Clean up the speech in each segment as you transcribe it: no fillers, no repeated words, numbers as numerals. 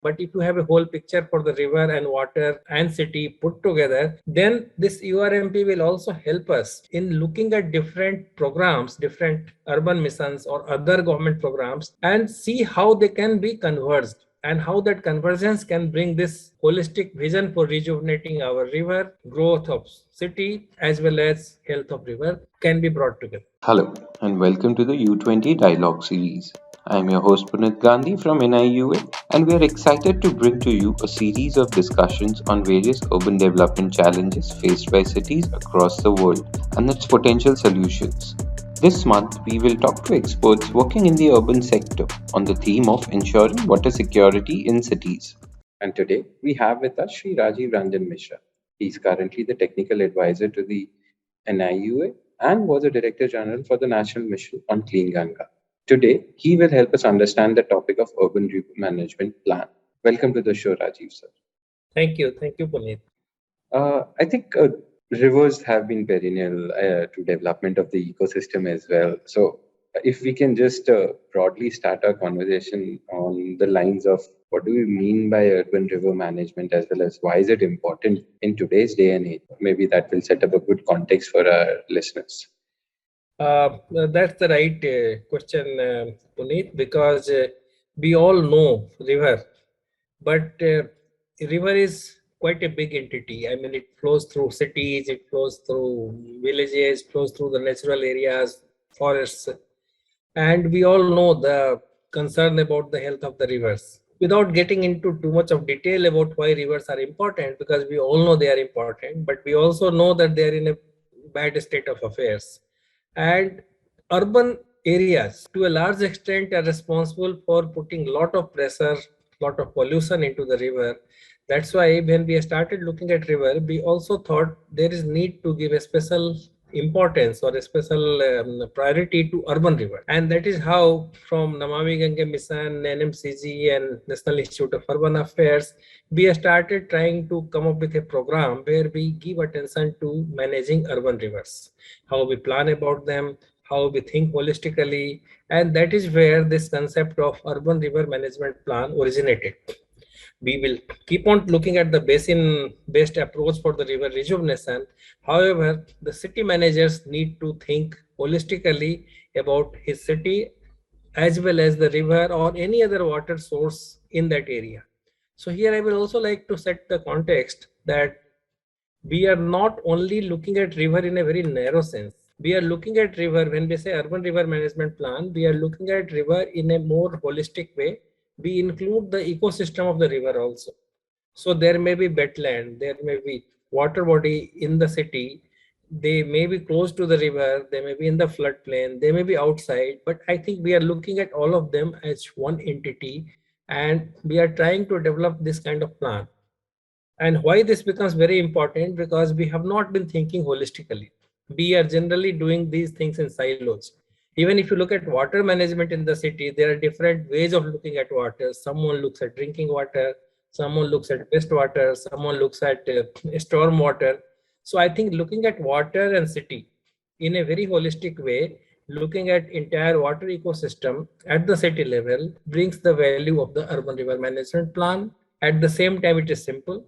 But if you have a whole picture for the river and water and city put together, then this URMP will also help us in looking at different programs, different urban missions or other government programs, and see how they can be converged and how that convergence can bring this holistic vision for rejuvenating our river, growth of city, as well as health of river can be brought together. Hello, and welcome to the U20 Dialogue series. I am your host Puneet Gandhi from NIUA, and we are excited to bring to you a series of discussions on various urban development challenges faced by cities across the world and its potential solutions. This month, we will talk to experts working in the urban sector on the theme of ensuring water security in cities. And today, we have with us Shri Rajiv Ranjan Mishra. He is currently the technical advisor to the NIUA and was a Director General for the National Mission on Clean Ganga. Today, he will help us understand the topic of urban river management plan. Welcome to the show, Rajiv sir. Thank you, Puneet. I think rivers have been perennial to development of the ecosystem as well. So, if we can just broadly start our conversation on the lines of what do we mean by urban river management, as well as why is it important in today's day and age? Maybe that will set up a good context for our listeners. That's the right question, Puneet, because we all know river, but river is quite a big entity. I mean, it flows through cities, it flows through villages, flows through the natural areas, forests, and we all know the concern about the health of the rivers. Without getting into too much of detail about why rivers are important, because we all know they are important, but we also know that they are in a bad state of affairs. And urban areas, to a large extent, are responsible for putting a lot of pressure, lot of pollution into the river. That's why when we started looking at river, we also thought there is need to give a special importance or a special priority to urban river, and that is how from Namami Gange Mission, NMCG and National Institute of Urban Affairs, we have started trying to come up with a program where we give attention to managing urban rivers, how we plan about them, how we think holistically, and that is where this concept of urban river management plan originated. We will keep on looking at the basin based approach for the river rejuvenation. However, the city managers need to think holistically about his city as well as the river or any other water source in that area. So here I will also like to set the context that we are not only looking at river in a very narrow sense. We are looking at river, when we say urban river management plan, we are looking at river in a more holistic way. We include the ecosystem of the river also. So there may be wetland, there may be water body in the city, they may be close to the river, they may be in the floodplain, they may be outside, but I think we are looking at all of them as one entity, and we are trying to develop this kind of plan. And why this becomes very important, because we have not been thinking holistically. We are generally doing these things in silos. Even if you look at water management in the city, there are different ways of looking at water. Someone looks at drinking water, someone looks at wastewater, someone looks at storm water. So I think looking at water and city in a very holistic way, looking at entire water ecosystem at the city level brings the value of the urban river management plan. At the same time, it is simple,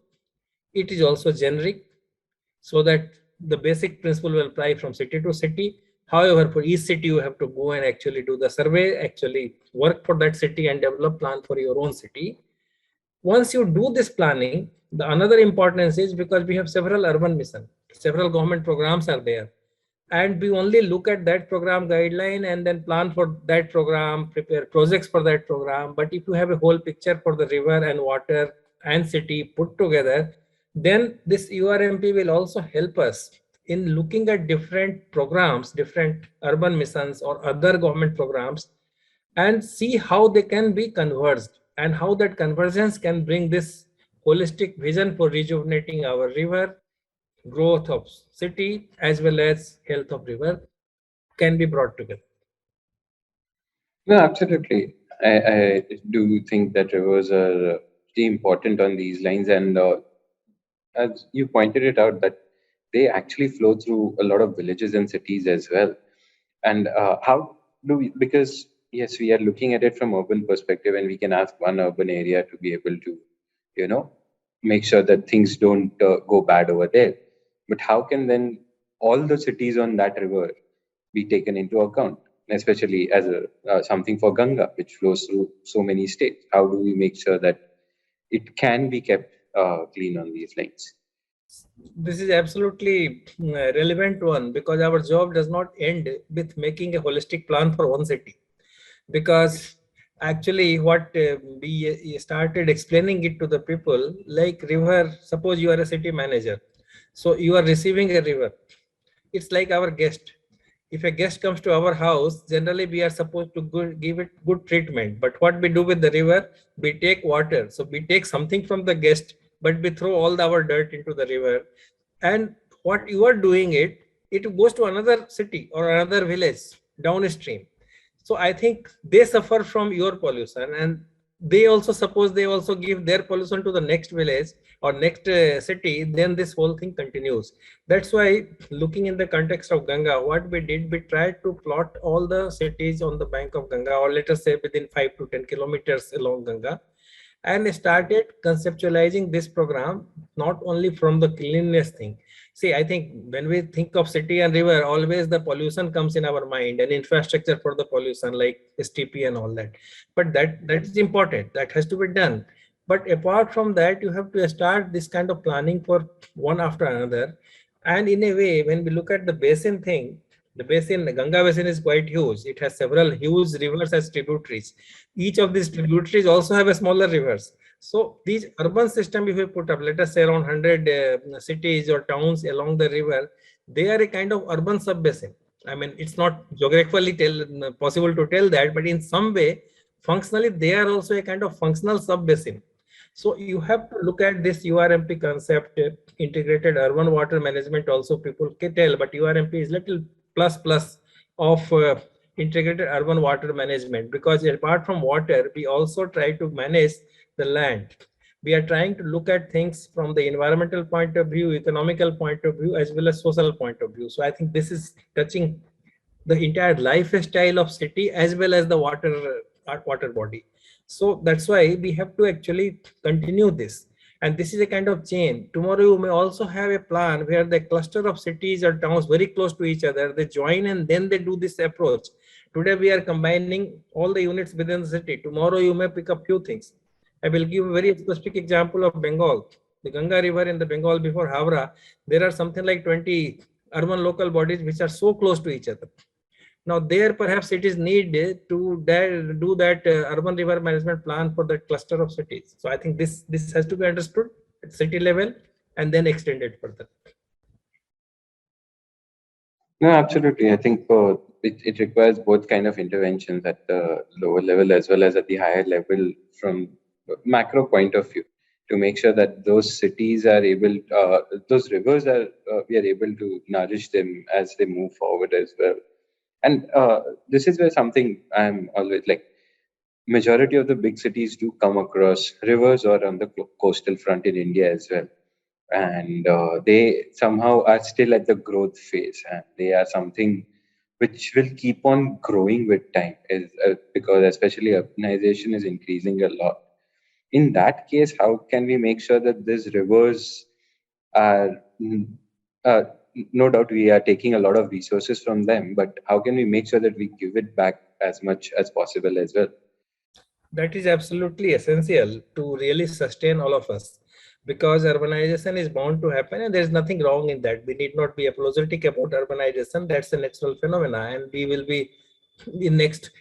it is also generic, so that the basic principle will apply from city to city. However, for each city, you have to go and actually do the survey, actually work for that city and develop plan for your own city. Once you do this planning, the another importance is because we have several urban mission, several government programs are there. And we only look at that program guideline and then plan for that program, prepare projects for that program. But if you have a whole picture for the river and water and city put together, then this URMP will also help us in looking at different programs, different urban missions or other government programs, and see how they can be converged and how that convergence can bring this holistic vision for rejuvenating our river, growth of city, as well as health of river can be brought together. No, absolutely. I do think that rivers are pretty important on these lines, and as you pointed it out, that they actually flow through a lot of villages and cities as well. And how do we? Because yes, we are looking at it from urban perspective, and we can ask one urban area to be able to, you know, make sure that things don't go bad over there. But how can then all the cities on that river be taken into account, especially as a something for Ganga, which flows through so many states? How do we make sure that it can be kept clean on these lines? This is absolutely relevant one, because our job does not end with making a holistic plan for one city. Because actually what we started explaining it to the people, like river, suppose you are a city manager, so you are receiving a river. It's like our guest. If a guest comes to our house, generally we are supposed to give it good treatment. But what we do with the river, we take water. So we take something from the guest, but we throw all our dirt into the river. And what you are doing it goes to another city or another village downstream. So I think they suffer from your pollution, and they also, suppose they also give their pollution to the next village or next city, then this whole thing continues. That's why, looking in the context of Ganga, what we did, we tried to plot all the cities on the bank of Ganga, or let us say within 5 to 10 kilometers along Ganga, and started conceptualizing this program not only from the cleanliness thing. See, I think when we think of city and river, always the pollution comes in our mind, and infrastructure for the pollution like STP and all that. But that is important. That has to be done. But apart from that, you have to start this kind of planning for one after another. And in a way, when we look at the basin thing, the basin, the Ganga basin is quite huge. It has several huge rivers as tributaries. Each of these tributaries also have a smaller rivers. So these urban system, if we put up, let us say around 100 cities or towns along the river, they are a kind of urban sub-basin. I mean, it's not geographically possible to tell that, but in some way, functionally, they are also a kind of functional sub-basin. So you have to look at this URMP concept, integrated urban water management. Also, people can tell, but URMP is little plus of integrated urban water management, because apart from water, we also try to manage the land. We are trying to look at things from the environmental point of view, economical point of view, as well as social point of view. So I think this is touching the entire lifestyle of city as well as the water body. So that's why we have to actually continue this. And this is a kind of chain. Tomorrow you may also have a plan where the cluster of cities or towns very close to each other, they join and then they do this approach. Today we are combining all the units within the city. Tomorrow you may pick up few things. I will give a very specific example of Bengal. The Ganga River in the Bengal before Havra, there are something like 20 urban local bodies which are so close to each other. Now there perhaps it is needed to do that urban river management plan for the cluster of cities. So I think this has to be understood at city level and then extended further. No, absolutely. I think it requires both kind of interventions at the lower level as well as at the higher level from macro point of view to make sure that those cities are able, those rivers are, we are able to nourish them as they move forward as well. And this is where something I'm always like, majority of the big cities do come across rivers or on the coastal front in India as well, and they somehow are still at the growth phase, and they are something which will keep on growing with time, is because especially urbanization is increasing a lot. In that case, how can we make sure that these rivers are uh, no doubt we are taking a lot of resources from them, but how can we make sure that we give it back as much as possible as well? That is absolutely essential to really sustain all of us, because urbanization is bound to happen and there is nothing wrong in that. We need not be apologetic about urbanization. That's a natural phenomena, and we will be in next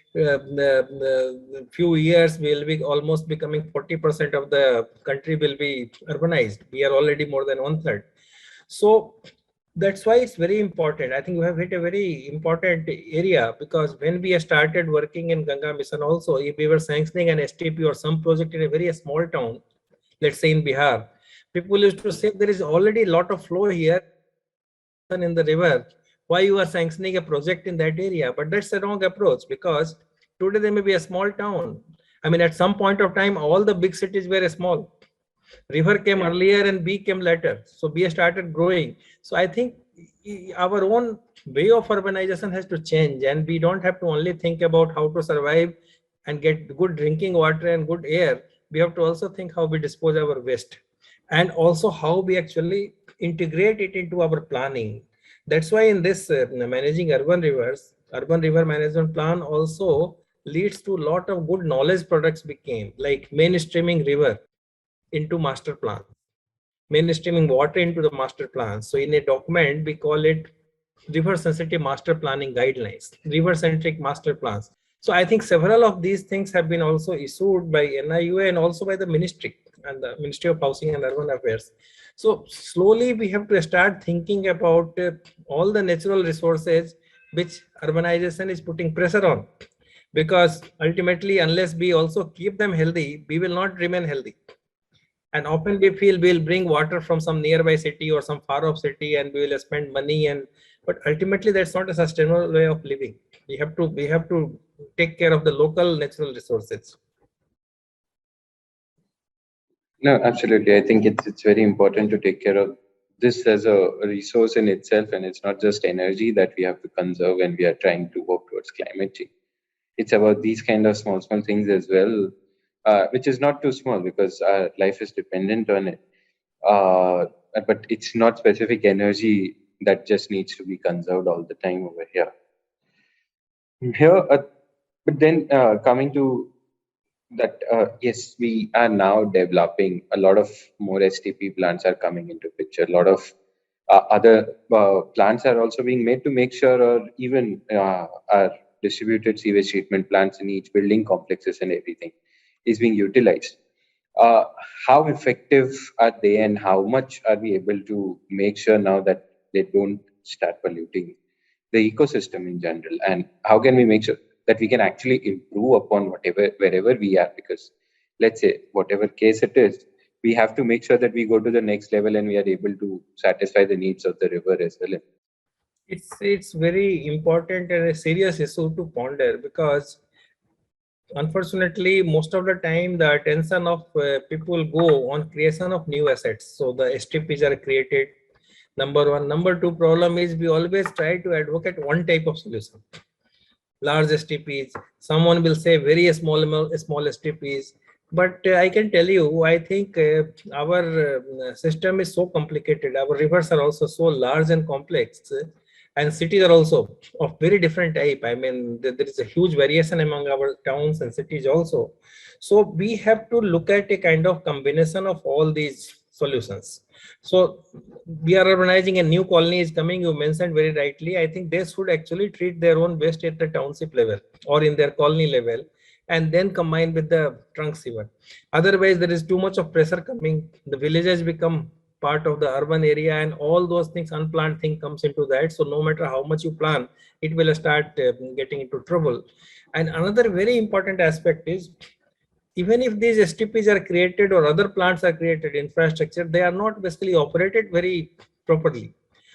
few years we will be almost becoming 40% of the country will be urbanized. We are already more than one third. So that's why it's very important. I think you have hit a very important area, because when we started working in Ganga Mission also, if we were sanctioning an STP or some project in a very small town, let's say in Bihar, people used to say there is already a lot of flow here in the river. Why you are sanctioning a project in that area? But that's the wrong approach, because today there may be a small town. I mean, at some point of time, all the big cities were small. River came earlier and B came later. So B started growing. So I think our own way of urbanization has to change, and we don't have to only think about how to survive and get good drinking water and good air. We have to also think how we dispose our waste, and also how we actually integrate it into our planning. That's why in this managing urban rivers, urban river management plan also leads to a lot of good knowledge products became, like mainstreaming river into master plan, mainstreaming water into the master plan. So in a document, we call it river sensitive master planning guidelines, river centric master plans. So I think several of these things have been also issued by NIUA and also by the ministry and the Ministry of Housing and Urban Affairs. So slowly we have to start thinking about all the natural resources which urbanization is putting pressure on, because ultimately unless we also keep them healthy, we will not remain healthy. And often we feel we'll bring water from some nearby city or some far off city and we will spend money, and but ultimately that's not a sustainable way of living. We have to take care of the local natural resources. No, absolutely. I think it's very important to take care of this as a resource in itself, and it's not just energy that we have to conserve when we are trying to work towards climate change. It's about these kind of small things as well, which is not too small because our life is dependent on it. Uh, but it's not specific energy that just needs to be conserved all the time over here. Here, but then coming to that, yes, we are now developing a lot of more STP plants are coming into picture. A lot of other plants are also being made to make sure, or even our distributed sewage treatment plants in each building complexes and everything is being utilized. Uh, how effective are they, and how much are we able to make sure now that they don't start polluting the ecosystem in general? And how can we make sure that we can actually improve upon whatever wherever we are? Because let's say whatever case it is, we have to make sure that we go to the next level and we are able to satisfy the needs of the river as well. It's very important and a serious issue to ponder, because unfortunately most of the time the attention of people go on creation of new assets. So the STPs are created, number one. Number two problem is we always try to advocate one type of solution, large STPs. Someone will say very small STPs. But I can tell you, I think our system is so complicated. Our rivers are also so large and complex, and cities are also of very different type. I mean, there is a huge variation among our towns and cities also. So we have to look at a kind of combination of all these solutions. So we are urbanizing, a new colony is coming, you mentioned very rightly. I think they should actually treat their own waste at the township level or in their colony level, and then combine with the trunk sewer. Otherwise there is too much of pressure coming, the villages become part of the urban area, and all those things, unplanned thing comes into that. So no matter how much you plan, it will start getting into trouble. And another very important aspect is, even if these STPs are created or other plants are created, infrastructure, they are not basically operated very properly.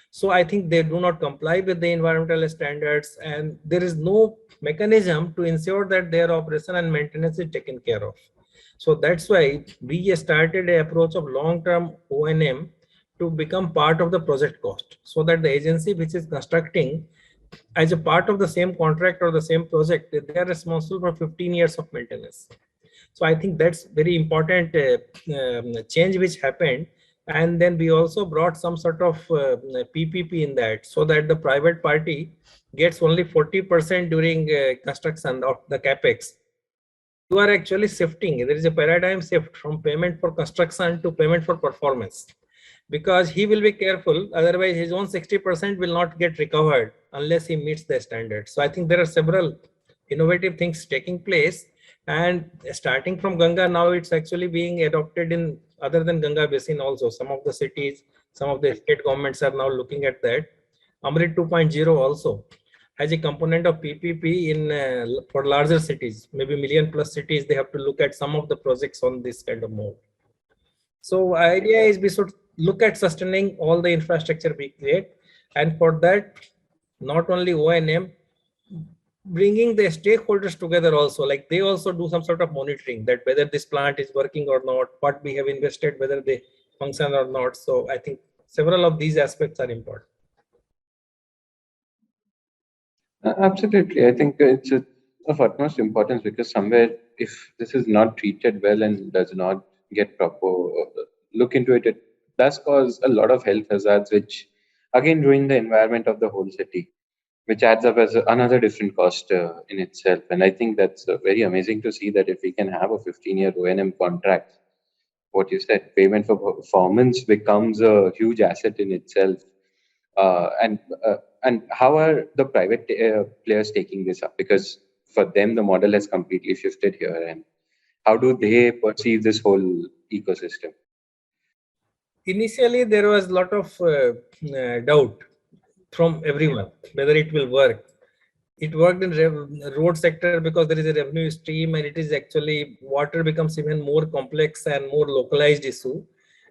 So I think they do not comply with the environmental standards, and there is no mechanism to ensure that their operation and maintenance is taken care of. So that's why we started an approach of long-term O&M to become part of the project cost, so that the agency which is constructing, as a part of the same contract or the same project, they are responsible for 15 years of maintenance. So I think that's very important change which happened. And then we also brought some sort of PPP in that, so that the private party gets only 40% during construction of the capex. You are actually shifting. There is a paradigm shift from payment for construction to payment for performance, because he will be careful. Otherwise, his own 60% will not get recovered unless he meets the standards. So I think there are several innovative things taking place. And starting from Ganga, now it's actually being adopted in other than Ganga basin also. Some of the cities, some of the state governments are now looking at that. Amrit 2.0 also has a component of PPP in for larger cities, maybe million plus cities. They have to look at some of the projects on this kind of mode. So idea is we should look at sustaining all the infrastructure we create, and for that, not only O&M, bringing the stakeholders together also, like they also do some sort of monitoring that whether this plant is working or not, what we have invested, whether they function or not. So I think several of these aspects are important. Absolutely. I think it's of utmost importance because somewhere, if this is not treated well and does not get proper look into it, it does cause a lot of health hazards, which again ruin the environment of the whole city, which adds up as another different cost in itself. And I think that's very amazing to see that if we can have a 15-year O&M contract, what you said, payment for performance becomes a huge asset in itself. Uh, and uh, and how are the private players taking this up? Because for them, the model has completely shifted here. And how do they perceive this whole ecosystem? Initially, there was a lot of doubt from everyone whether it will work. It worked in road sector because there is a revenue stream, and it is actually water becomes even more complex and more localized issue.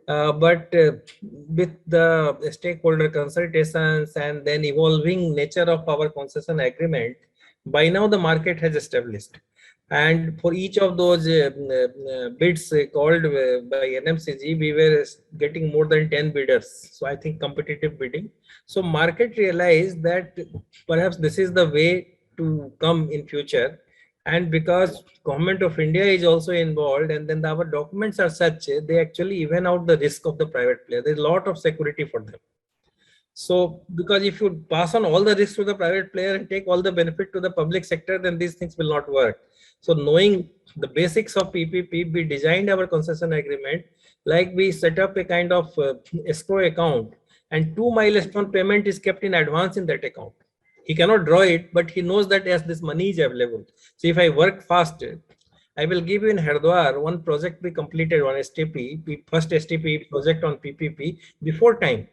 But with the stakeholder consultations and then evolving nature of our concession agreement, by now the market has established. And for each of those bids called by NMCG, we were getting more than 10 bidders. So I think competitive bidding. So market realized that perhaps this is the way to come in future. And because government of India is also involved, and then our documents are such, they actually even out the risk of the private player. There's a lot of security for them. So, because if you pass on all the risk to the private player and take all the benefit to the public sector, then these things will not work. So, knowing the basics of PPP, we designed our concession agreement like we set up a kind of escrow account, and 2 milestone payment is kept in advance in that account. He cannot draw it, but he knows that yes, this money is available. So, if I work fast, I will give you in Hardwar one project we completed on STP, first STP project on PPP before time,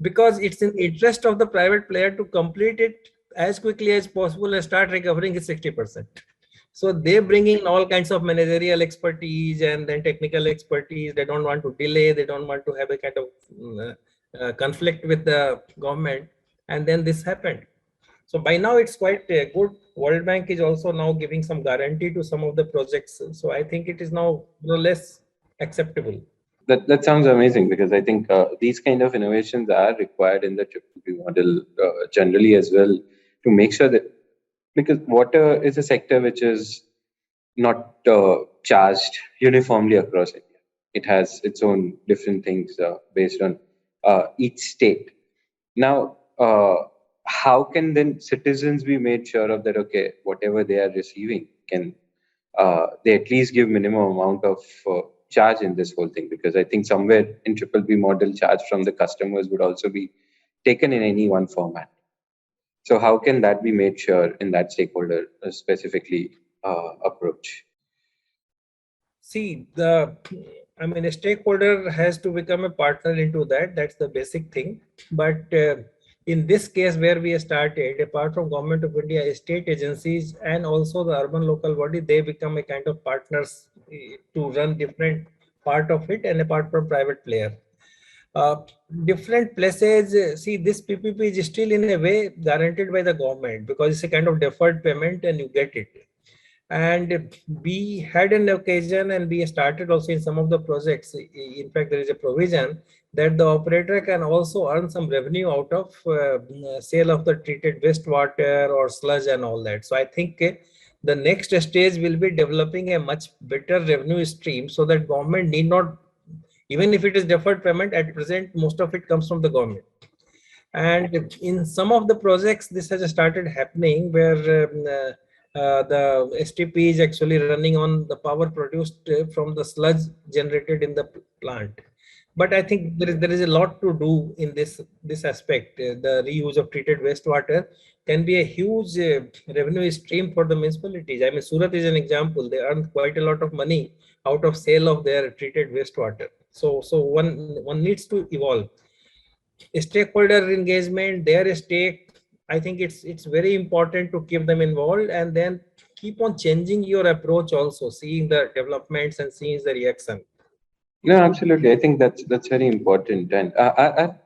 because it's in interest of the private player to complete it as quickly as possible and start recovering his 60%. So they bring in all kinds of managerial expertise and then technical expertise. They don't want to delay. They don't want to have a kind of conflict with the government. And then this happened. So by now it's quite good. World Bank is also now giving some guarantee to some of the projects. So I think it is now more or less acceptable. That sounds amazing because I think these kind of innovations are required in the triple P model generally as well to make sure that because water is a sector which is not charged uniformly across India. It has its own different things based on each state. Now, how can then citizens be made sure of that? Okay, whatever they are receiving, can they at least give minimum amount of charge in this whole thing? Because I think somewhere in triple B model, charge from the customers would also be taken in any one format. So how can that be made sure in that stakeholder specifically approach? See, a stakeholder has to become a partner into that. That's the basic thing. But in this case, where we started, apart from Government of India, state agencies and also the urban local body, they become a kind of partners to run different part of it, and apart from private player. Uh, Different places, see, this PPP is still in a way guaranteed by the government because it's a kind of deferred payment and you get it. And we had an occasion and we started also in some of the projects. In fact, there is a provision that the operator can also earn some revenue out of sale of the treated wastewater or sludge and all that. So I think the next stage will be developing a much better revenue stream so that government need not, even if it is deferred payment at present, most of it comes from the government. And in some of the projects, this has started happening where the STP is actually running on the power produced from the sludge generated in the plant. But I think there is a lot to do in this aspect. The reuse of treated wastewater can be a huge revenue stream for the municipalities. I mean, Surat is an example. They earn quite a lot of money out of sale of their treated wastewater. So one needs to evolve stakeholder engagement, their stake. I think it's very important to keep them involved and then keep on changing your approach, also seeing the developments and seeing the reaction. No, absolutely. I think that's very important. And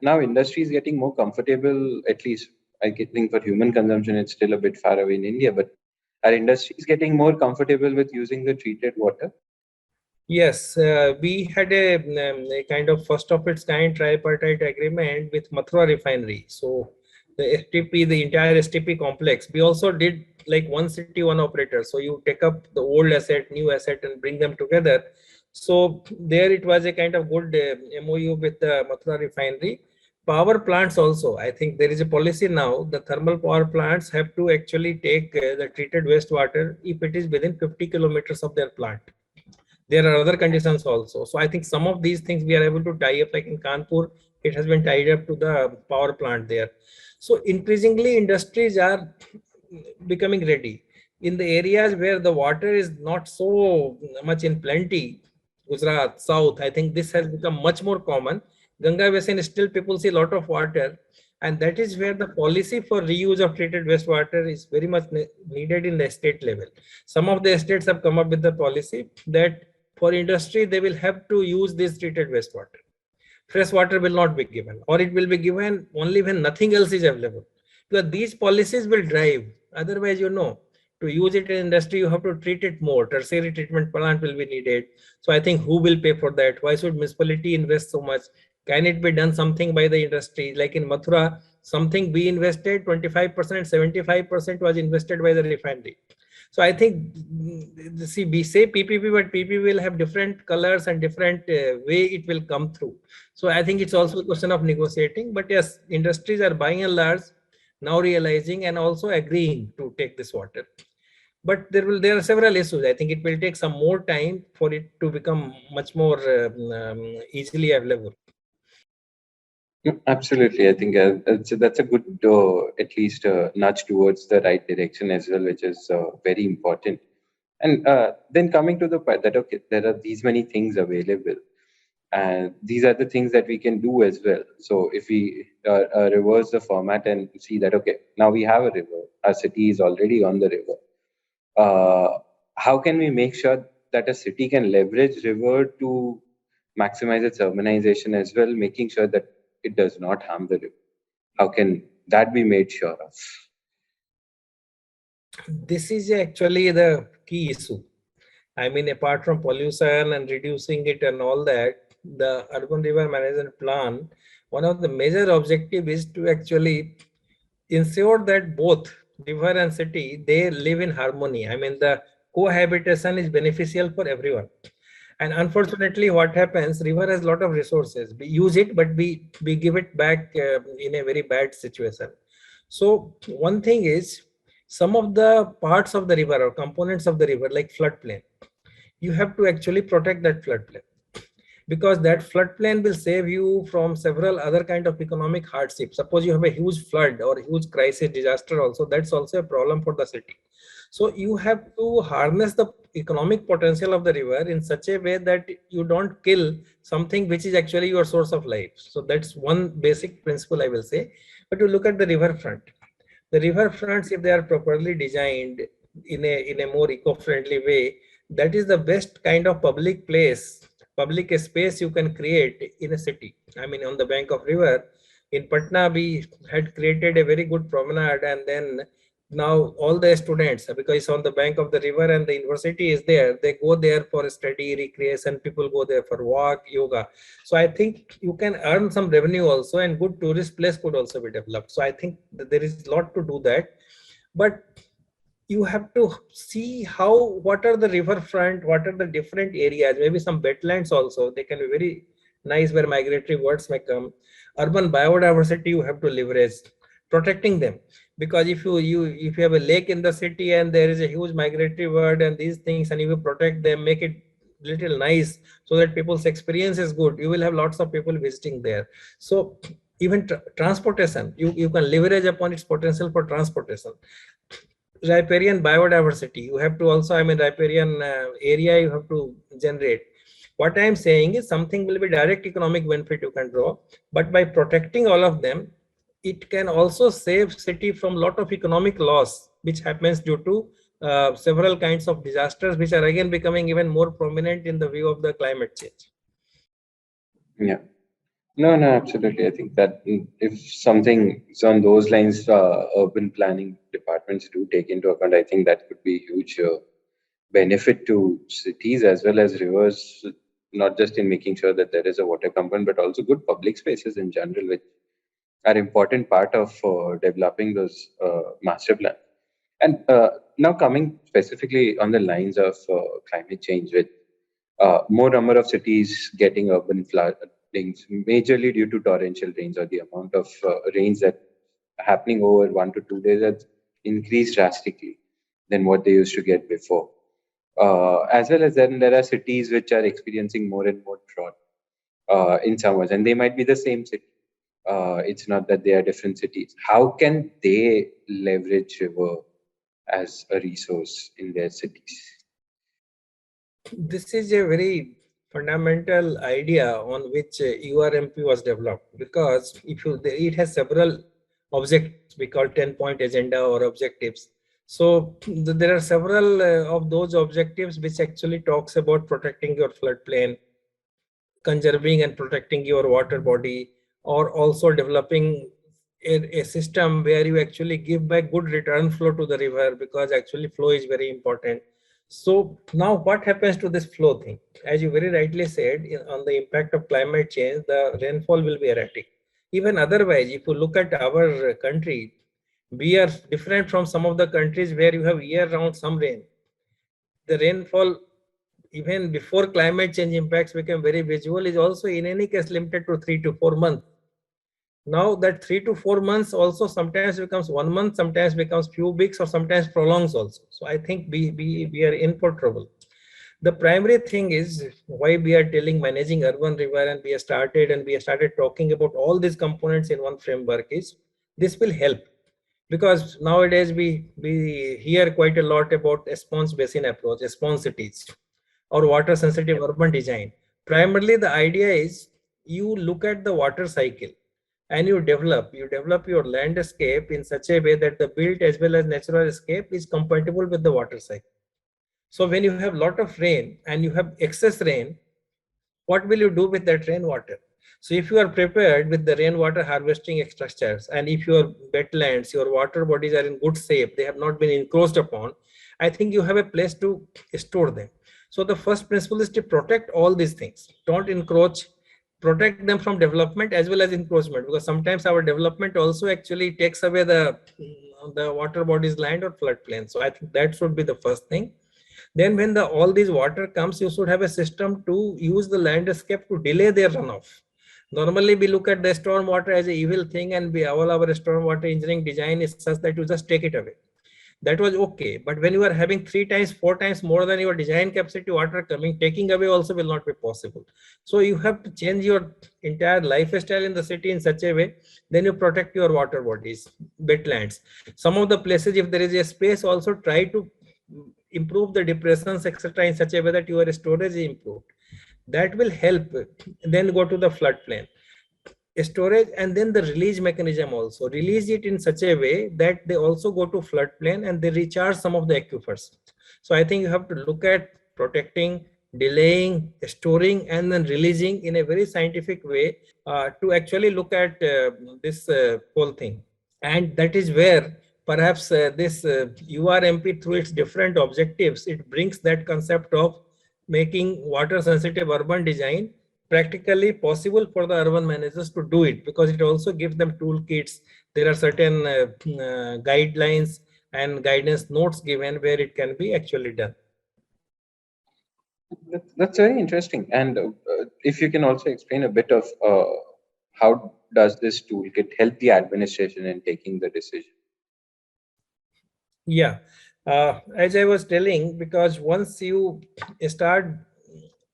now industry is getting more comfortable. At least think for human consumption, it's still a bit far away in India. But our industry is getting more comfortable with using the treated water. Yes, we had a kind of first of its kind tripartite agreement with Mathura refinery. So the STP, the entire STP complex. We also did like one city, one operator. So you take up the old asset, new asset, and bring them together. So there it was a kind of good MOU with the Mathura refinery. Power plants also, I think there is a policy now. The thermal power plants have to actually take the treated wastewater if it is within 50 kilometers of their plant. There are other conditions also. So I think some of these things we are able to tie up, like in Kanpur, it has been tied up to the power plant there. So increasingly industries are becoming ready. In the areas where the water is not so much in plenty, Gujarat, South, I think this has become much more common. Ganga Basin, still people see a lot of water, and that is where the policy for reuse of treated wastewater is very much needed in the state level. Some of the states have come up with the policy that for industry, they will have to use this treated wastewater. Fresh water will not be given, or it will be given only when nothing else is available. Because these policies will drive. Otherwise, to use it in industry, you have to treat it more. Tertiary treatment plant will be needed. So I think who will pay for that? Why should municipality invest so much? Can it be done something by the industry? Like in Mathura, something we invested 25%, 75% was invested by the refinery. So I think, see, we say PPP, but PPP will have different colors and different way it will come through. So I think it's also a question of negotiating. But yes, industries are buying and large now realizing and also agreeing to take this water. But there are several issues. I think it will take some more time for it to become much more easily available. Absolutely, I think that's a good, at least nudge towards the right direction as well, which is very important. And then coming to the part that okay, there are these many things available, and these are the things that we can do as well. So if we reverse the format and see that okay, now we have a river, our city is already on the river. How can we make sure that a city can leverage river to maximize its urbanization as well, making sure that it does not harm the river? How can that be made sure of? This is actually the key issue. I mean, apart from pollution and reducing it and all that, the urban river management plan, one of the major objective is to actually ensure that both river and city, they live in harmony. I mean, the cohabitation is beneficial for everyone. And unfortunately, what happens, river has a lot of resources. We use it, but we give it back in a very bad situation. So one thing is, some of the parts of the river or components of the river, like floodplain, you have to actually protect that floodplain, because that floodplain will save you from several other kind of economic hardships. Suppose you have a huge flood or huge crisis disaster also, that's also a problem for the city. So you have to harness the economic potential of the river in such a way that you don't kill something which is actually your source of life. So that's one basic principle I will say. But you look at the riverfront. The river fronts, if they are properly designed in a more eco-friendly way, that is the best kind of public space you can create in a city. I mean, on the bank of river in Patna, we had created a very good promenade, and then now all the students, because it's on the bank of the river and the university is there, they go there for study, recreation. People go there for walk, yoga. So I think you can earn some revenue also, and good tourist place could also be developed. So I think there is a lot to do that. But you have to see what are the riverfront, what are the different areas, maybe some wetlands also, they can be very nice where migratory birds may come. Urban biodiversity, you have to leverage protecting them, because if you have a lake in the city and there is a huge migratory bird and these things, and if you protect them, make it little nice so that people's experience is good, you will have lots of people visiting there. So even transportation, you can leverage upon its potential for transportation. Riparian biodiversity, you have to also, I mean, riparian area you have to generate. What I am saying is something will be direct economic benefit you can draw, but by protecting all of them, it can also save city from lot of economic loss which happens due to several kinds of disasters, which are again becoming even more prominent in the view of the climate change. Yeah. No, no, absolutely. I think that if something is on those lines, urban planning departments do take into account, I think that could be huge benefit to cities as well as rivers, not just in making sure that there is a water component, but also good public spaces in general, which are important part of developing those master plans. And now coming specifically on the lines of climate change, with more number of cities getting urban floodings, majorly due to torrential rains, or the amount of rains that are happening over 1 to 2 days has increased drastically than what they used to get before. As well as then there are cities which are experiencing more and more drought in summers, and they might be the same city. It's not that they are different cities. How can they leverage river as a resource in their cities? This is a very fundamental idea on which URMP was developed, because if you it has several objectives we call 10-point agenda or objectives. So there are several of those objectives which actually talks about protecting your floodplain, conserving and protecting your water body, or also developing a system where you actually give back good return flow to the river, because actually flow is very important. So now what happens to this flow thing? As you very rightly said, on the impact of climate change, the rainfall will be erratic. Even otherwise, if you look at our country, we are different from some of the countries where you have year-round some rain. The rainfall, even before climate change impacts become very visual, is also in any case limited to 3 to 4 months. Now that 3 to 4 months also sometimes becomes 1 month, sometimes becomes few weeks, or sometimes prolongs also. So I think we are in for trouble. The primary thing is why we are telling managing urban river, and we have started talking about all these components in one framework, is this will help. Because nowadays we hear quite a lot about a sponge basin approach, sponge cities, or water sensitive urban design. Primarily the idea is you look at the water cycle and you develop your landscape in such a way that the built as well as natural escape is compatible with the water cycle. So when you have lot of rain and you have excess rain, what will you do with that rainwater? So if you are prepared with the rainwater harvesting structures, and if your wetlands, your water bodies are in good shape, they have not been encroached upon, I think you have a place to store them. So the first principle is to protect all these things. Don't encroach, protect them from development as well as encroachment, because sometimes our development also actually takes away the water bodies, land or floodplain. So I think that should be the first thing. Then when the all these water comes, you should have a system to use the landscape to delay their runoff. Normally we look at the storm water as an evil thing, and all our storm water engineering design is such that you just take it away. That was okay, but when you are having 3 times 4 times more than your design capacity water coming, taking away also will not be possible. So you have to change your entire lifestyle in the city in such a way, then you protect your water bodies, wetlands. Some of the places, if there is a space, also try to improve the depressions, etc., in such a way that your storage is improved. That will help. Then go to the floodplain storage, and then the release mechanism also release it in such a way that they also go to floodplain and they recharge some of the aquifers. So I think you have to look at protecting, delaying, storing, and then releasing in a very scientific way to actually look at this whole thing. And that is where perhaps this URMP, through its different objectives, it brings that concept of making water sensitive urban design practically possible for the urban managers to do it, because it also gives them toolkits. There are certain guidelines and guidance notes given where it can be actually done. That's very interesting. And if you can also explain a bit of how does this toolkit help the administration in taking the decision? Yeah, as I was telling, because once you start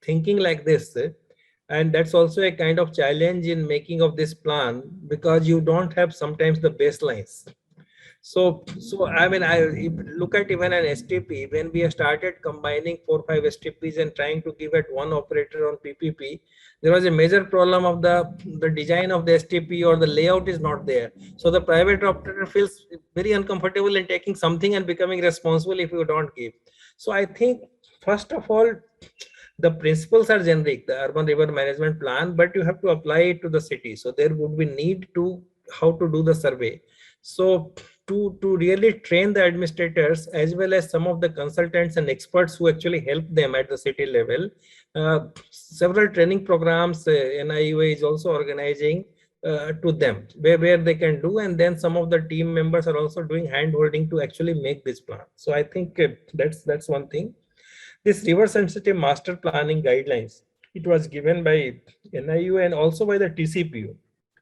thinking like this, and that's also a kind of challenge in making of this plan, because you don't have sometimes the baselines. So I mean, look at even an STP. When we have started combining 4 or 5 STPs and trying to give it one operator on PPP, there was a major problem of the design of the STP, or the layout is not there. So the private operator feels very uncomfortable in taking something and becoming responsible if you don't give. So I think first of all, the principles are generic, the urban river management plan, but you have to apply it to the city. So there would be need to how to do the survey. So to really train the administrators as well as some of the consultants and experts who actually help them at the city level, several training programs NIUA is also organizing to them where they can do, and then some of the team members are also doing hand holding to actually make this plan. So I think that's one thing. This river sensitive master planning guidelines, it was given by NIUA and also by the TCPU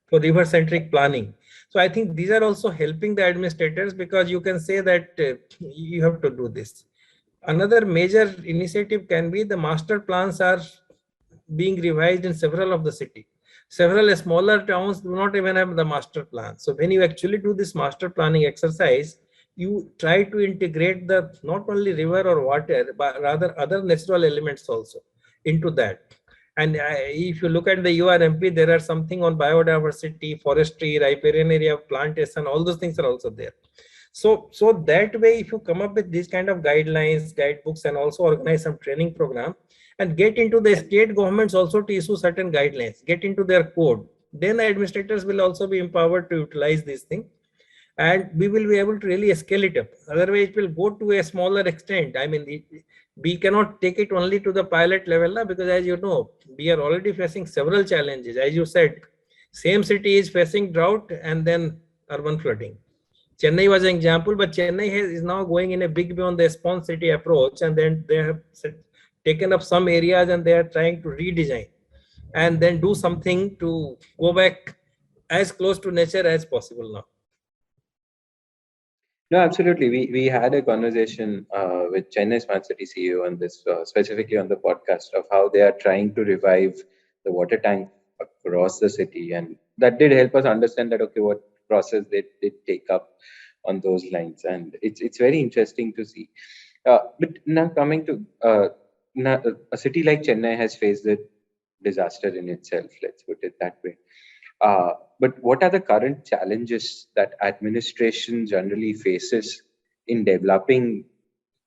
for river centric planning. So I think these are also helping the administrators, because you can say that you have to do this. Another major initiative can be the master plans are being revised in several of the city. Several smaller towns do not even have the master plan. So when you actually do this master planning exercise, you try to integrate the not only river or water, but rather other natural elements also into that. And if you look at the URMP, there are something on biodiversity, forestry, riparian area, plantation, all those things are also there. So that way, if you come up with these kind of guidelines, guidebooks, and also organize some training program, and get into the state governments also to issue certain guidelines, get into their code, then administrators will also be empowered to utilize this thing, and we will be able to really scale it up. Otherwise, it will go to a smaller extent. I mean, we cannot take it only to the pilot level now, because as you know, we are already facing several challenges. As you said, same city is facing drought and then urban flooding. Chennai was an example, but Chennai is now going in a big way on the response city approach, and then they have taken up some areas and they are trying to redesign and then do something to go back as close to nature as possible now. No, absolutely. We had a conversation with Chennai Smart City CEO on this, specifically on the podcast, of how they are trying to revive the water tank across the city, and that did help us understand that okay, what process they did take up on those lines, and it's very interesting to see. But now coming to now, a city like Chennai has faced a disaster in itself. Let's put it that way. But what are the current challenges that administration generally faces in developing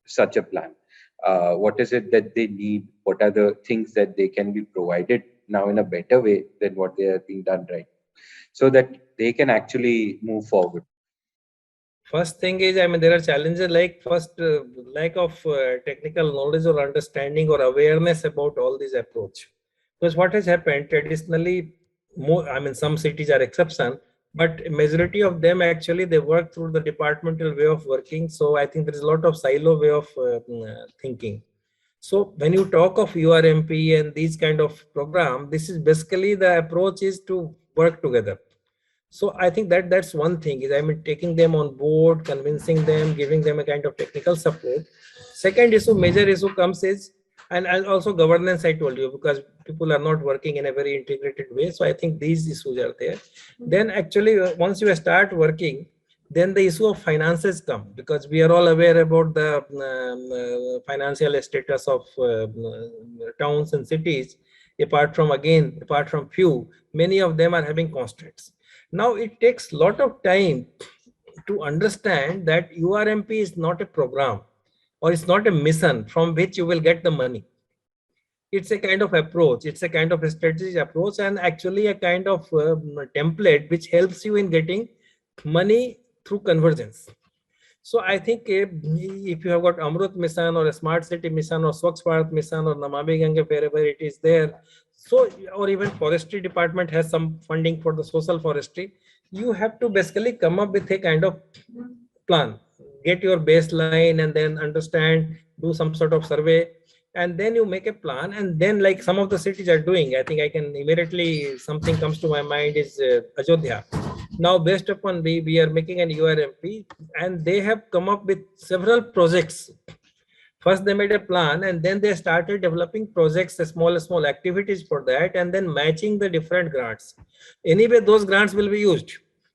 such a plan? What is it that they need? What are the things that they can be provided now in a better way than what they are being done right, so that they can actually move forward? First thing is, I mean, there are challenges like first lack of technical knowledge or understanding or awareness about all these approach. Because what has happened traditionally, more, I mean, some cities are exception, but majority of them actually they work through the departmental way of working. So I think there is a lot of silo way of thinking. So when you talk of URMP and these kind of program, this is basically the approach is to work together. So I think that that's one thing is, I mean, taking them on board, convincing them, giving them a kind of technical support. Second issue, major issue comes is, and also governance, I told you, because people are not working in a very integrated way. So I think these issues are there. Then actually, once you start working, then the issue of finances come, because we are all aware about the financial status of towns and cities. Apart from few, many of them are having constraints. Now it takes a lot of time to understand that URMP is not a program or it's not a mission from which you will get the money. It's a kind of approach, it's a kind of a strategic approach, and actually a kind of template which helps you in getting money through convergence. So I think if you have got Amrut mission or a smart city mission or Swachh Bharat mission or Namami Ganga, wherever it is there, so or even forestry department has some funding for the social forestry, you have to basically come up with a kind of plan, get your baseline and then understand, do some sort of survey, and then you make a plan. And then like some of the cities are doing, I think I can immediately, something comes to my mind is Ajodhya. Now based upon we are making an URMP, and they have come up with several projects. First they made a plan and then they started developing projects, small activities for that, and then matching the different grants. Anyway, those grants will be used,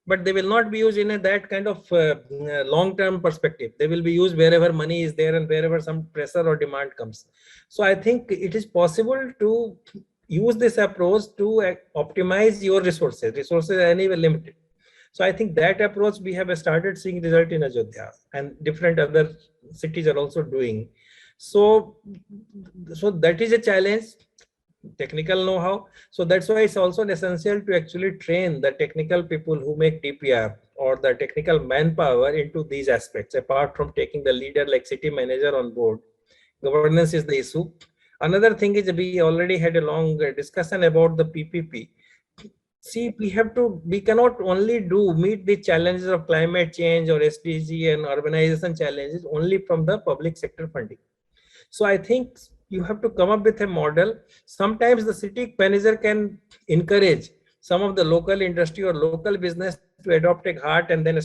but they will not be used in that kind of long term perspective. They will be used wherever money is there and wherever some pressure or demand comes. So I think it is possible to use this approach to optimize your resources are anyway limited. So I think that approach we have started seeing result in Ajodhya, and different other cities are also doing. So that is a challenge, technical know-how. So that's why it's also essential to actually train the technical people who make DPR or the technical manpower into these aspects. Apart from taking the leader like city manager on board, governance is the issue. Another thing is, we already had a long discussion about the PPP. see, we cannot only meet the challenges of climate change or SDG and urbanization challenges only from the public sector funding. So I think you have to come up with a model. Sometimes the city manager can encourage some of the local industry or local business to adopt a heart and then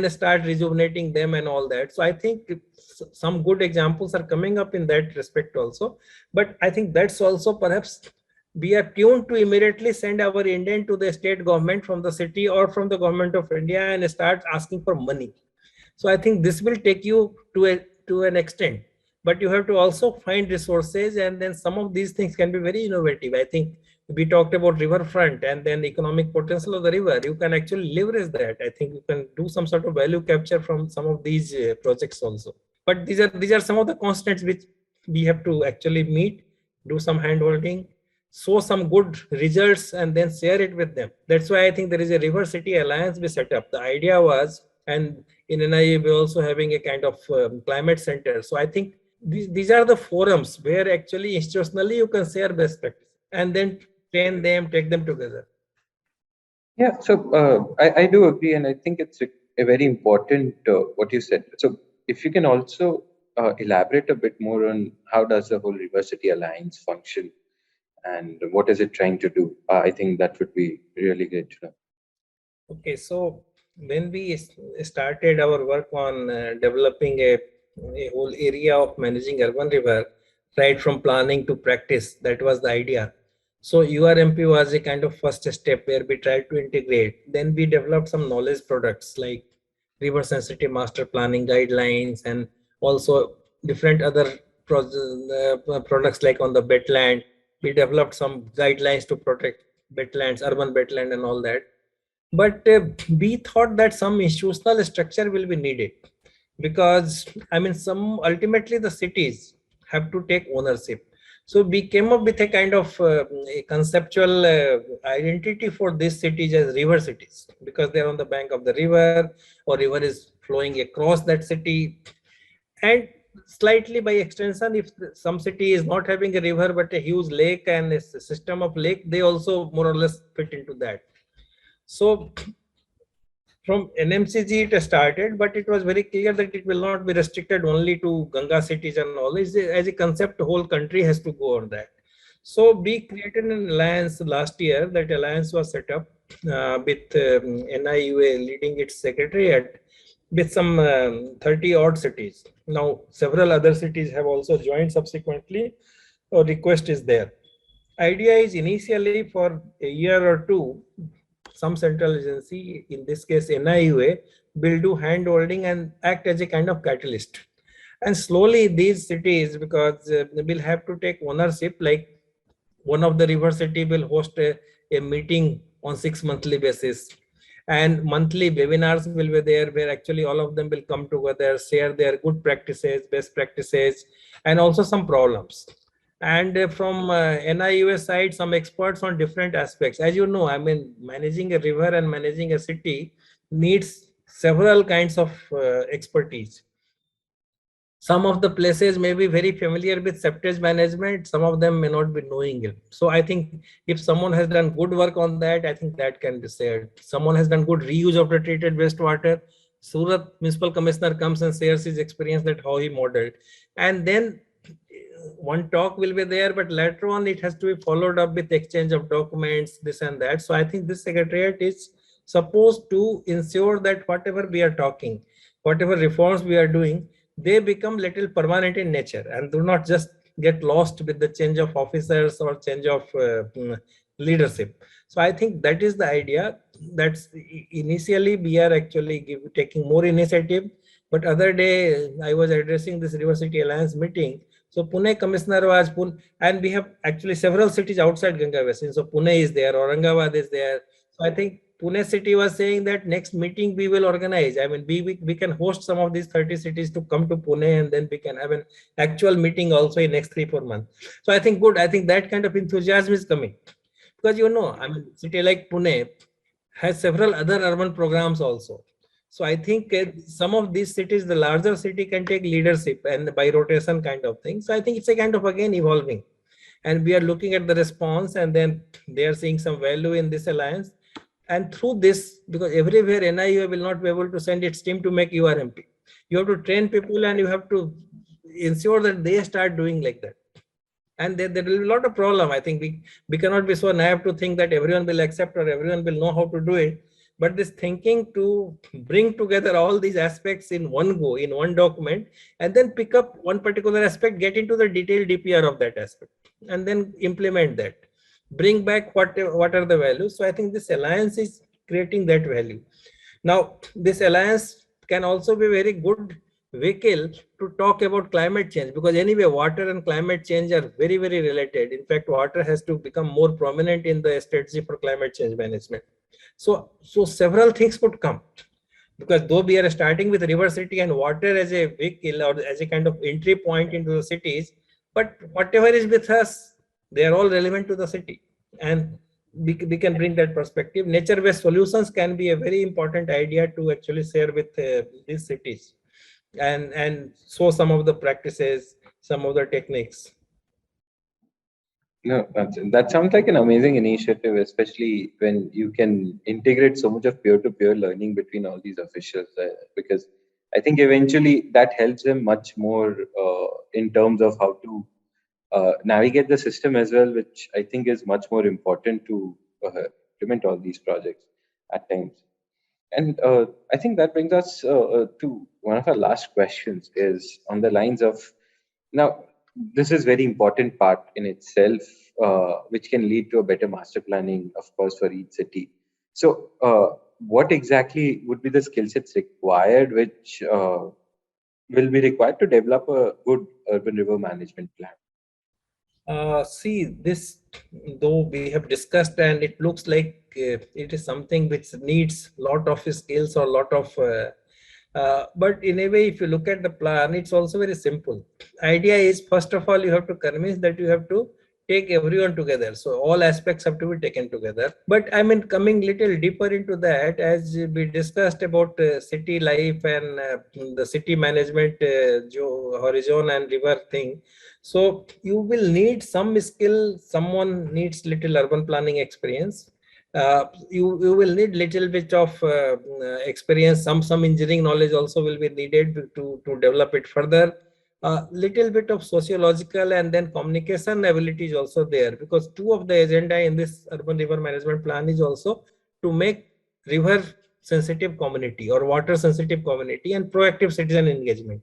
start rejuvenating them and all that. So I think some good examples are coming up in that respect also. But I think that's also perhaps we are tuned to immediately send our Indian to the state government from the city or from the government of India and start asking for money. So I think this will take you to an extent, but you have to also find resources, and then some of these things can be very innovative. I think we talked about riverfront and then economic potential of the river. You can actually leverage that. I think you can do some sort of value capture from some of these projects also. But these are some of the constants which we have to actually meet, do some hand holding, show some good results, and then share it with them. That's why I think there is a river city alliance we set up. The idea was, and in NIUA we're also having a kind of climate center. So I think these are the forums where actually institutionally you can share best practice and then train them, take them together. Yeah, so I do agree, and I think it's a very important what you said. So if you can also elaborate a bit more on how does the whole River City Alliance function and what is it trying to do, I think that would be really great to know. Okay, so when we started our work on developing a whole area of managing urban river, right from planning to practice, that was the idea. So URMP was a kind of first step where we tried to integrate. Then we developed some knowledge products like river sensitive master planning guidelines, and also different other products like on the wetland. We developed some guidelines to protect wetlands, urban wetland and all that. But we thought that some institutional structure will be needed, because I mean, some ultimately the cities have to take ownership. So we came up with a kind of a conceptual identity for these cities as river cities, because they're on the bank of the river, or river is flowing across that city. And slightly by extension, if some city is not having a river but a huge lake and a system of lake, they also more or less fit into that. So from NMCG it started, but it was very clear that it will not be restricted only to Ganga cities and all. As a concept, the whole country has to go on that. So we created an alliance last year. That alliance was set up with NIUA leading its secretariat with some 30 odd cities. Now several other cities have also joined subsequently. A request is there. Idea is initially for a year or two, some central agency, in this case NIUA, will do hand holding and act as a kind of catalyst. And slowly these cities, because will have to take ownership, like one of the river city will host a meeting on 6 monthly basis, and monthly webinars will be there where actually all of them will come together, share their good practices, best practices, and also some problems. And from NIUA side, some experts on different aspects. As you know, I mean, managing a river and managing a city needs several kinds of expertise. Some of the places may be very familiar with septage management, some of them may not be knowing it. So I think if someone has done good work on that, I think that can be shared. Someone has done good reuse of the treated wastewater, Surat municipal commissioner comes and shares his experience, that how he modeled. And then one talk will be there, but later on it has to be followed up with exchange of documents, this and that. So I think this secretariat is supposed to ensure that whatever we are talking, whatever reforms we are doing, they become little permanent in nature and do not just get lost with the change of officers or change of leadership. So I think that is the idea. That's initially we are actually taking more initiative. But other day I was addressing this River City Alliance meeting. So Pune commissioner was Pune, and we have actually several cities outside Ganga Basin. So Pune is there, Aurangabad is there. So I think Pune city was saying that next meeting we will organize. I mean, we can host some of these 30 cities to come to Pune, and then we can have an actual meeting also in next 3-4 months. So I think good. I think that kind of enthusiasm is coming, because you know, I mean, city like Pune has several other urban programs also. So I think some of these cities, the larger city can take leadership and by rotation kind of thing. So I think it's a kind of again evolving. and we are looking at the response, and then they are seeing some value in this alliance. And through this, because everywhere NIUA will not be able to send its team to make URMP, you have to train people and you have to ensure that they start doing like that. And there will be a lot of problem. I think we cannot be so naive to think that everyone will accept or everyone will know how to do it. But this thinking to bring together all these aspects in one go, in one document, and then pick up one particular aspect, get into the detailed DPR of that aspect, and then implement that, bring back what are the values. So I think this alliance is creating that value. Now, this alliance can also be very good vehicle to talk about climate change, because anyway, water and climate change are very, very related. In fact, water has to become more prominent in the strategy for climate change management. So several things could come, because though we are starting with river city and water as a vehicle or as a kind of entry point into the cities, but whatever is with us, they are all relevant to the city. And we can bring that perspective. Nature-based solutions can be a very important idea to actually share with these cities, and show some of the practices, some of the techniques. No, that sounds like an amazing initiative, especially when you can integrate so much of peer-to-peer learning between all these officials. Because I think eventually that helps them much more in terms of how to navigate the system as well, which I think is much more important to implement all these projects at times. And I think that brings us to one of our last questions, is on the lines of, now, this is very important part in itself, which can lead to a better master planning, of course, for each city. So, what exactly would be the skill sets required, which will be required to develop a good urban river management plan? See, this, though we have discussed, and it looks like it is something which needs lot of skills or lot of, but in a way, if you look at the plan, it's also very simple. Idea is, first of all, you have to convince that you have to take everyone together. So all aspects have to be taken together. But I mean, coming little deeper into that, as we discussed about city life and the city management horizon and river thing. So you will need some skill. Someone needs little urban planning experience. You will need little bit of experience. Some engineering knowledge also will be needed to develop it further. Little bit of sociological and then communication ability is also there, because two of the agenda in this urban river management plan is also to make river sensitive community or water sensitive community and proactive citizen engagement.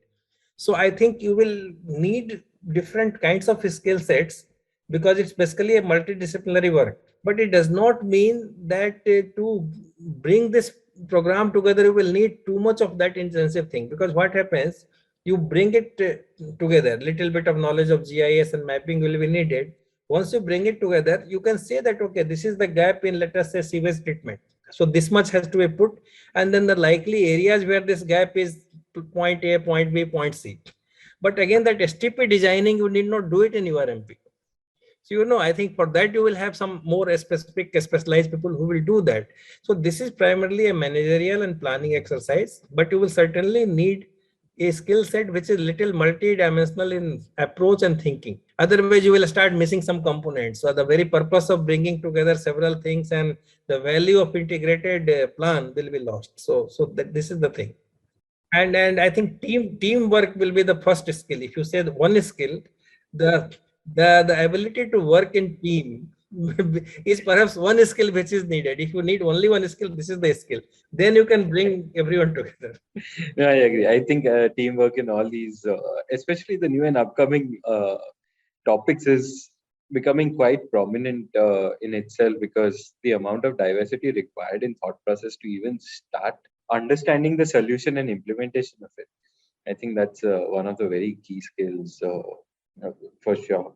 So I think you will need different kinds of skill sets, because it's basically a multidisciplinary work. But it does not mean that to bring this program together, you will need too much of that intensive thing. Because what happens, you bring it together, little bit of knowledge of GIS and mapping will be needed. Once you bring it together, you can say that, okay, this is the gap in, let us say, sewage treatment. So this much has to be put, and then the likely areas where this gap is point A, point B, point C. But again, that STP designing, you need not do it in URMP. So, I think for that you will have some more specific, specialized people who will do that. So this is primarily a managerial and planning exercise, but you will certainly need a skill set which is little multi-dimensional in approach and thinking. Otherwise, you will start missing some components. So the very purpose of bringing together several things and the value of integrated plan will be lost. So this is the thing. And I think teamwork will be the first skill. If you say the one skill, the the ability to work in team is perhaps one skill which is needed. If you need only one skill, this is the skill. Then you can bring everyone together. No, I agree. I think teamwork in all these, especially the new and upcoming topics, is becoming quite prominent in itself, because the amount of diversity required in thought process to even start understanding the solution and implementation of it. I think that's one of the very key skills for sure.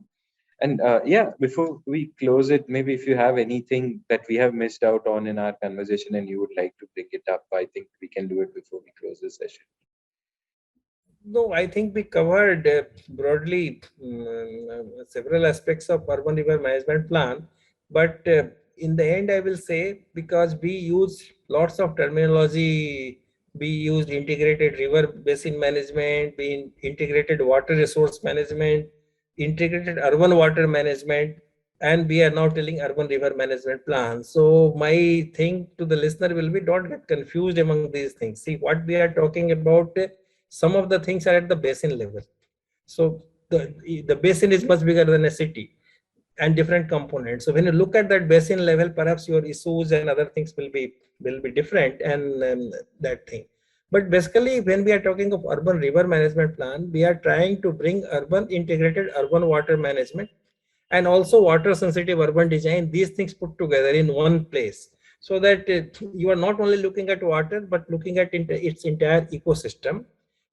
And yeah, before we close it, maybe if you have anything that we have missed out on in our conversation and you would like to bring it up, I think we can do it before we close this session. No, I think we covered broadly several aspects of urban river management plan. But in the end, I will say, because we use lots of terminology, we used integrated river basin management, we integrated water resource management, integrated urban water management, and we are now telling urban river management plan. So my thing to the listener will be, don't get confused among these things. See, what we are talking about, some of the things are at the basin level. So the basin is much bigger than a city and different components. So when you look at that basin level, perhaps your issues and other things will be different, and that thing. But basically, when we are talking of urban river management plan, we are trying to bring urban integrated urban water management and also water sensitive urban design, these things put together in one place, so that you are not only looking at water but looking at its entire ecosystem.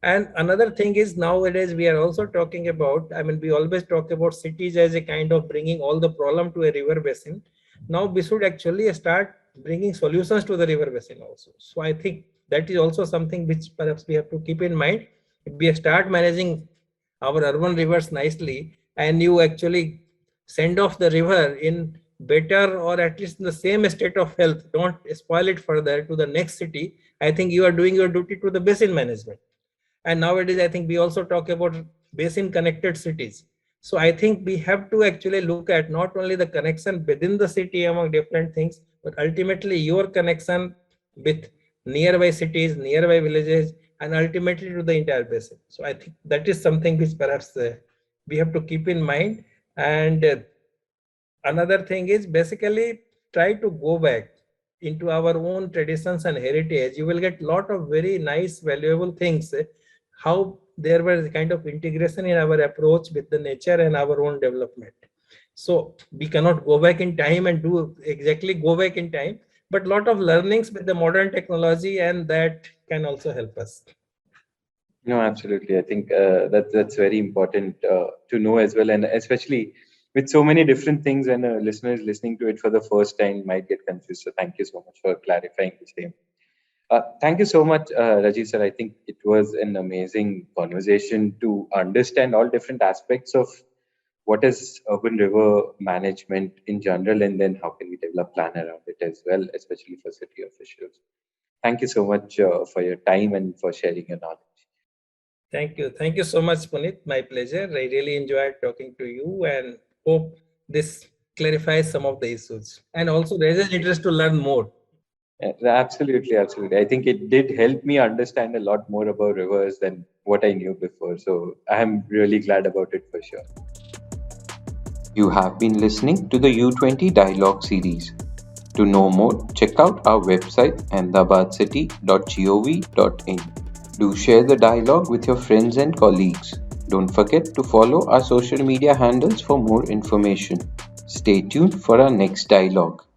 And another thing is, nowadays we are also talking about, I mean, we always talk about cities as a kind of bringing all the problem to a river basin. Now we should actually start bringing solutions to the river basin also. So I think that is also something which perhaps we have to keep in mind. If we start managing our urban rivers nicely, and you actually send off the river in better or at least in the same state of health, don't spoil it further to the next city, I think you are doing your duty to the basin management. And nowadays I think we also talk about basin connected cities. So I think we have to actually look at not only the connection within the city among different things, but ultimately your connection with nearby cities, nearby villages, and ultimately to the entire basin. So I think that is something which perhaps we have to keep in mind. And another thing is, basically try to go back into our own traditions and heritage. You will get a lot of very nice valuable things, how there was kind of integration in our approach with the nature and our own development. So we cannot go back in time and do exactly go back in time, but lot of learnings with the modern technology, and that can also help us. No, absolutely. I think that's very important to know as well, and especially with so many different things, when a listener is listening to it for the first time, might get confused. So thank you so much for clarifying the same. Thank you so much, Rajiv sir. I think it was an amazing conversation to understand all different aspects of what is urban river management in general, and then how can we develop plan around it as well, especially for city officials. Thank you so much for your time and for sharing your knowledge. Thank you. Thank you so much, Puneet. My pleasure. I really enjoyed talking to you, and hope this clarifies some of the issues and also raises interest to learn more. Absolutely, absolutely. I think it did help me understand a lot more about rivers than what I knew before. So I'm really glad about it for sure. You have been listening to the U20 Dialogue series. To know more, check out our website ahmedabadcity.gov.in. Do share the dialogue with your friends and colleagues. Don't forget to follow our social media handles for more information. Stay tuned for our next dialogue.